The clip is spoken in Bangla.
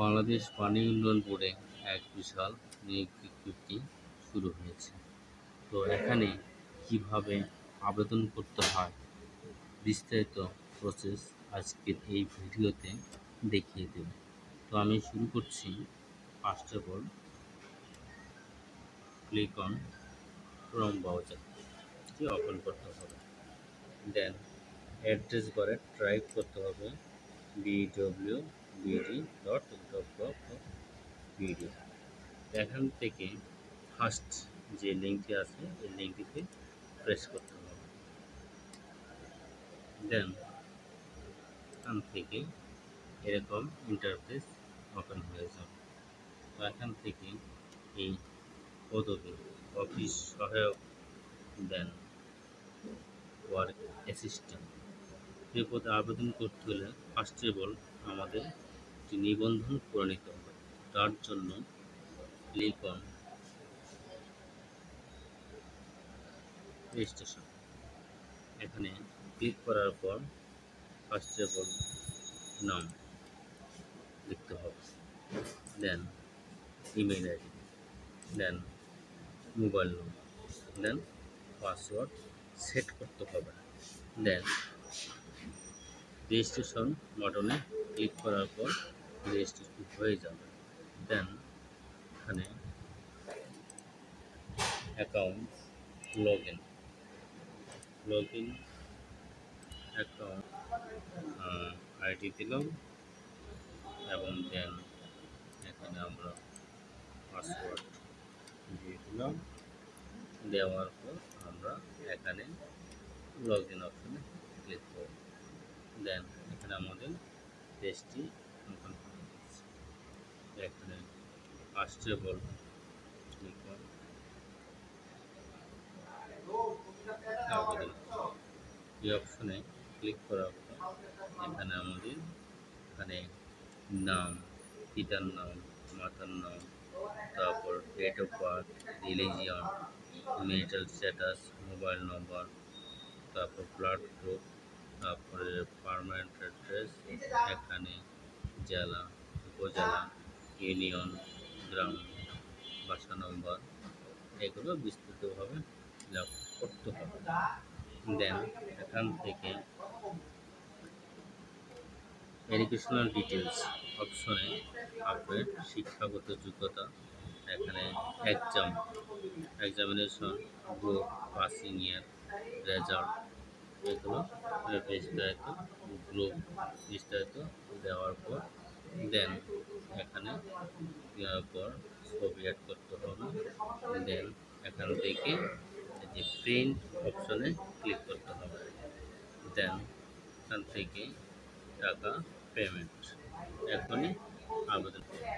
বাংলাদেশ পানি উন্নয়ন বোর্ডে এক বিশাল নিয়োগ বিজ্ঞপ্তি শুরু হয়েছে। তো এখানে কিভাবে আবেদন করতে হয় বিস্তারিত প্রসেস আজকের এই ভিডিওতে দেখিয়ে দেব। তো আমি শুরু করছি। First of all click on Chrome ব্রাউজারটি ওপেন করতে হবে। দেন অ্যাড্রেস বারে টাইপ করতে হবে www.bd.gov.bd। এখান থেকে ফার্স্ট যে লিঙ্কটি আছে এই লিঙ্কটিতে প্রেস করতে হবে। দেন এখান থেকে এরকম ইন্টারফেস ওপেন হয়ে যাবে। তো এখান থেকে এই পদবি অফিস সহায়ক, দেন ওয়ার্ক অ্যাসিস্ট্যান্ট, এই পদে আবেদন করতে হলে ফার্স্ট অফ অল আমাদের একটি নিবন্ধন করে নিতে হবে। তার জন্য ক্লিক অন রেজিস্ট্রেশন। এখানে ক্লিক করার পর ফার্স্ট অফ অল নাম লিখতে হবে, দেন ইমেল আইডি, দেন মোবাইল নম্বর, দেন পাসওয়ার্ড সেট করতে হবে। দেন রেজিস্ট্রেশন বাটনে ক্লিক করার পর রেজিস্ট্রেশন হয়ে যাবে। দেন এখানে account log in account ID দিলাম এবং দেন এখানে আমরা পাসওয়ার্ড দিয়ে দিলাম। দেওয়ার পর আমরা এখানে লগ ইন অপশনে ক্লিক করব। দেন এখানে আমাদের পেজটি ওপেন হয়ে গেছে। এখানে first of all click on আবেদন। এই অপশনে ক্লিক করার পর এখানে আমাদের এখানে নাম, পিতার নাম, মাতার নাম, তারপর date of birth, religion, marital status, mobile number, তারপর ব্লাড গ্রুপ, তারপরে পার্মানেন্ট অ্যাড্রেস, এখানে জেলা, উপজেলা, ইউনিয়ন, গ্রাম, বাসা নম্বর, এগুলো বিস্তৃতভাবে ফিল আপ করতে হবে। দেন এখান থেকে এডুকেশনাল ডিটেলস অপশনে আপনার শিক্ষাগত যোগ্যতা, এখানে এক্সামিনেশন, গ্রুপ, পাসিং ইয়ার, রেজাল্ট, এগুলো বিস্তারিত বিস্তারিত দেওয়ার পর দেন এখানে দেওয়ার পর ছবি অ্যাড করতে হবে। দেন এখান থেকে যে প্রিন্ট অপশনে ক্লিক করতে হবে। দেন এখান থেকে টাকা পেমেন্ট, এখনই আবেদন করুন।